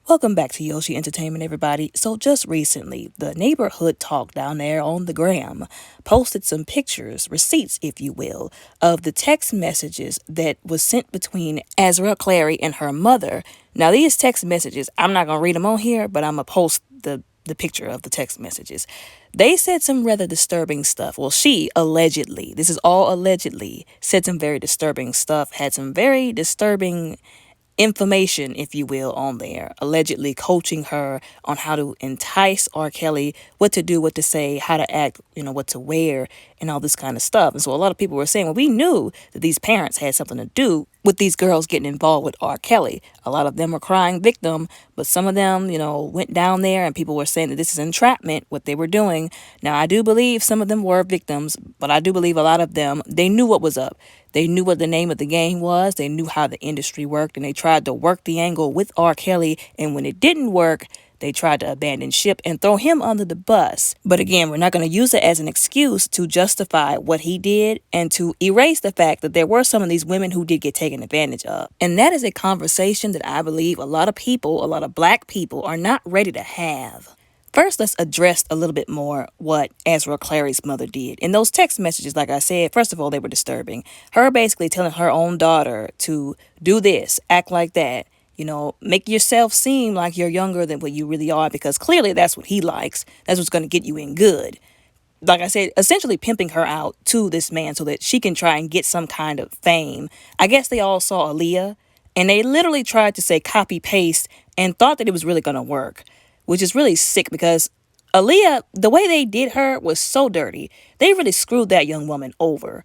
Welcome back to Yoshi Entertainment, everybody. So just recently, the neighborhood talk down there on the gram posted some pictures, receipts, if you will, of the text messages that was sent between Azriel, Clary, and her mother. Now, these text messages, I'm not going to read them on here, but I'm going to post the picture of the text messages. They said some rather disturbing stuff. Well, she allegedly, this is all allegedly, said some very disturbing stuff, had some very disturbing information, if you will, on there, allegedly coaching her on how to entice RKelly, what to do, what to say, how to act, what to wear, and all this kind of stuff. And so a lot of people were saying, well, we knew that these parents had something to do with these girls getting involved with RKelly. A lot of them were crying victim, but some of them, went down there and people were saying that this is entrapment, what they were doing. Now, I do believe some of them were victims, but I do believe a lot of them, they knew what was up. They knew what the name of the game was. They knew how the industry worked, and they tried to work the angle with RKelly. And when it didn't work, they tried to abandon ship and throw him under the bus. But again, we're not going to use it as an excuse to justify what he did and to erase the fact that there were some of these women who did get taken advantage of. And that is a conversation that I believe a lot of people, a lot of Black people, are not ready to have. First, let's address a little bit more what Azriel Clary's mother did. In those text messages, like I said, first of all, they were disturbing. Her basically telling her own daughter to do this, act like that, make yourself seem like you're younger than what you really are, because clearly that's what he likes. That's what's going to get you in good. Like I said, essentially pimping her out to this man so that she can try and get some kind of fame. I guess they all saw Aaliyah, and they literally tried to say copy paste and thought that it was really going to work, which is really sick because Aaliyah, the way they did her was so dirty. They really screwed that young woman over.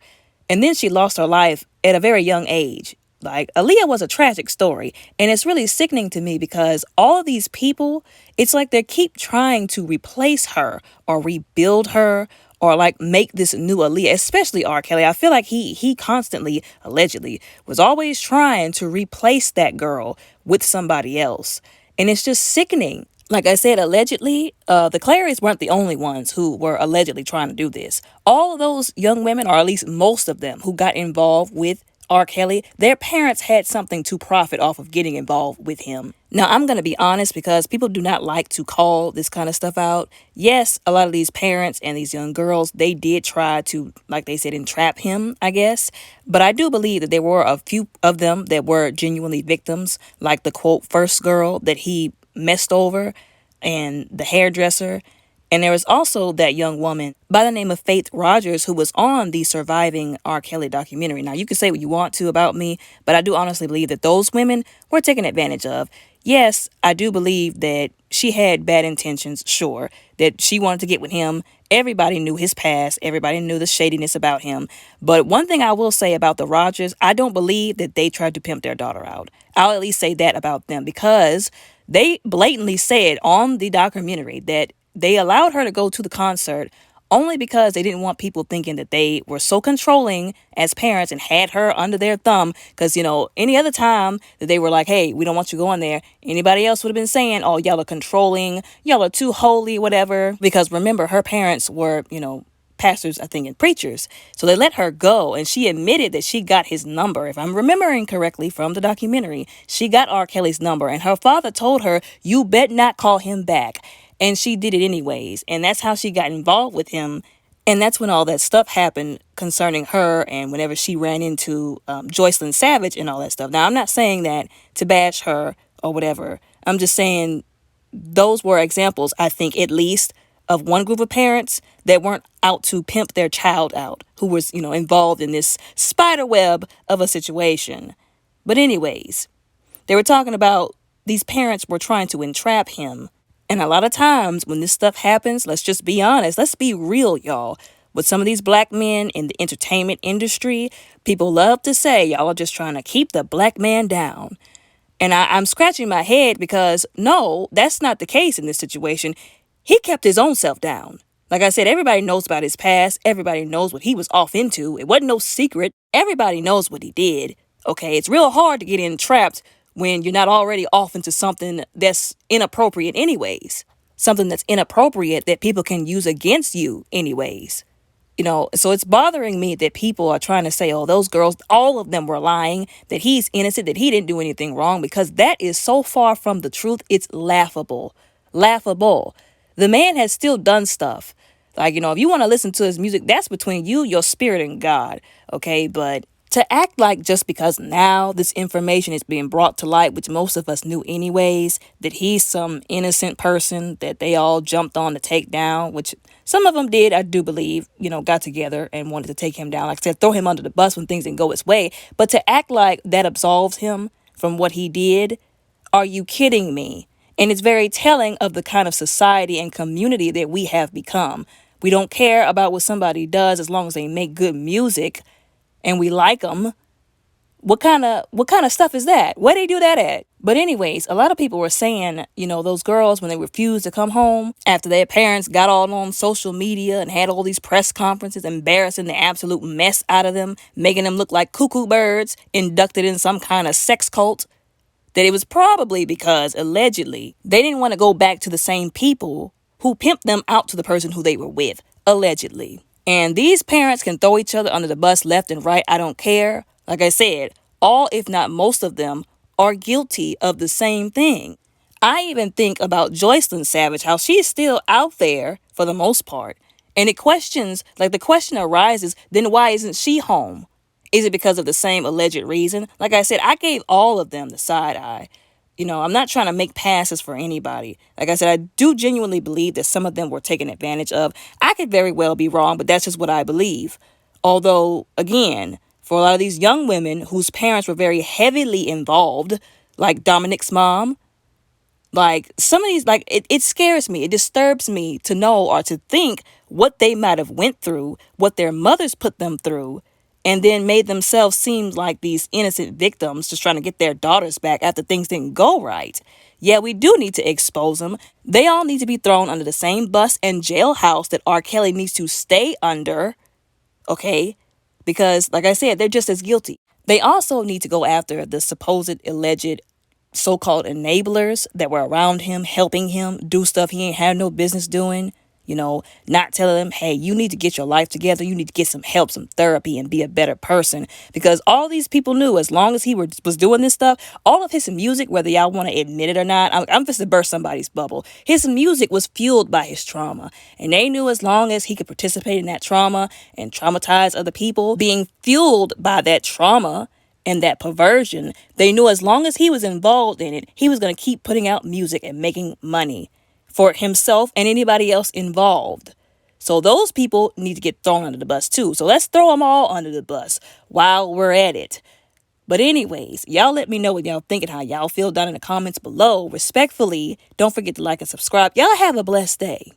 And then she lost her life at a very young age. Like, Aaliyah was a tragic story. And it's really sickening to me because all of these people, it's like they keep trying to replace her or rebuild her or like make this new Aaliyah, especially RKelly. I feel like he constantly, allegedly, was always trying to replace that girl with somebody else. And it's just sickening. Like I said, allegedly, the Clarys weren't the only ones who were allegedly trying to do this. All of those young women, or at least most of them who got involved with RKelly, their parents had something to profit off of getting involved with him. Now, I'm going to be honest because people do not like to call this kind of stuff out. Yes, a lot of these parents and these young girls, they did try to, like they said, entrap him, I guess. But I do believe that there were a few of them that were genuinely victims, like the quote first girl that he messed over and the hairdresser. And there was also that young woman by the name of Faith Rogers who was on the surviving RKelly documentary. Now, you can say what you want to about me, but I do honestly believe that those women were taken advantage of. Yes, I do believe that she had bad intentions, sure, that she wanted to get with him. Everybody knew his past. Everybody knew the shadiness about him. But one thing I will say about the Rogers, I don't believe that they tried to pimp their daughter out. I'll at least say that about them because they blatantly said on the documentary that they allowed her to go to the concert only because they didn't want people thinking that they were so controlling as parents and had her under their thumb. Because, any other time that they were like, hey, we don't want you going there, anybody else would have been saying, oh, y'all are controlling, y'all are too holy, whatever. Because remember, her parents were, pastors, I think, and preachers. So they let her go, and she admitted that she got his number. If I'm remembering correctly from the documentary, she got RKelly's number, and her father told her, you bet not call him back. And she did it anyways. And that's how she got involved with him. And that's when all that stuff happened concerning her and whenever she ran into Joycelyn Savage and all that stuff. Now, I'm not saying that to bash her or whatever. I'm just saying those were examples, I think, at least, of one group of parents that weren't out to pimp their child out, who was, involved in this spider web of a situation. But anyways, they were talking about these parents were trying to entrap him. And a lot of times when this stuff happens, let's just be honest, let's be real, y'all. With some of these Black men in the entertainment industry, people love to say, y'all are just trying to keep the Black man down. And I'm scratching my head because, no, that's not the case in this situation. He kept his own self down. Like I said, everybody knows about his past. Everybody knows what he was off into. It wasn't no secret. Everybody knows what he did. Okay, it's real hard to get entrapped when you're not already off into something that's inappropriate anyways. Something that's inappropriate that people can use against you anyways. So it's bothering me that people are trying to say, oh, those girls, all of them were lying, that he's innocent, that he didn't do anything wrong, because that is so far from the truth. It's laughable. Laughable. The man has still done stuff. Like, if you want to listen to his music, that's between you, your spirit, and God. Okay. But to act like just because now this information is being brought to light, which most of us knew anyways, that he's some innocent person that they all jumped on to take down, which some of them did, I do believe, got together and wanted to take him down. Like I said, throw him under the bus when things didn't go his way. But to act like that absolves him from what he did, are you kidding me? And it's very telling of the kind of society and community that we have become. We don't care about what somebody does as long as they make good music and we like them. What kind of stuff is that? Where they do that at? But anyways, a lot of people were saying, those girls, when they refused to come home after their parents got all on social media and had all these press conferences, embarrassing the absolute mess out of them, making them look like cuckoo birds inducted in some kind of sex cult, that it was probably because, allegedly, they didn't want to go back to the same people who pimped them out to the person who they were with, allegedly. And these parents can throw each other under the bus left and right. I don't care. Like I said, all, if not most of them, are guilty of the same thing. I even think about Joycelyn Savage, how she's still out there for the most part. And the question arises, then why isn't she home? Is it because of the same alleged reason? Like I said, I gave all of them the side eye. I'm not trying to make passes for anybody. Like I said, I do genuinely believe that some of them were taken advantage of. I could very well be wrong, but that's just what I believe. Although, again, for a lot of these young women whose parents were very heavily involved, like Dominic's mom, like some of these, like it scares me. It disturbs me to know or to think what they might have went through, what their mothers put them through, and then made themselves seem like these innocent victims just trying to get their daughters back after things didn't go right. Yeah, we do need to expose them. They all need to be thrown under the same bus and jailhouse that RKelly needs to stay under, okay? Because, like I said, they're just as guilty. They also need to go after the supposed alleged so-called enablers that were around him, helping him do stuff he ain't had no business doing. Not telling him, hey, you need to get your life together. You need to get some help, some therapy, and be a better person. Because all these people knew, as long as he was doing this stuff, all of his music, whether y'all want to admit it or not, I'm just to burst somebody's bubble. His music was fueled by his trauma. And they knew as long as he could participate in that trauma and traumatize other people, being fueled by that trauma and that perversion, they knew as long as he was involved in it, he was going to keep putting out music and making money for himself and anybody else involved. So those people need to get thrown under the bus too. So let's throw them all under the bus while we're at it. But anyways, y'all let me know what y'all think and how y'all feel down in the comments below. Respectfully, don't forget to like and subscribe. Y'all have a blessed day.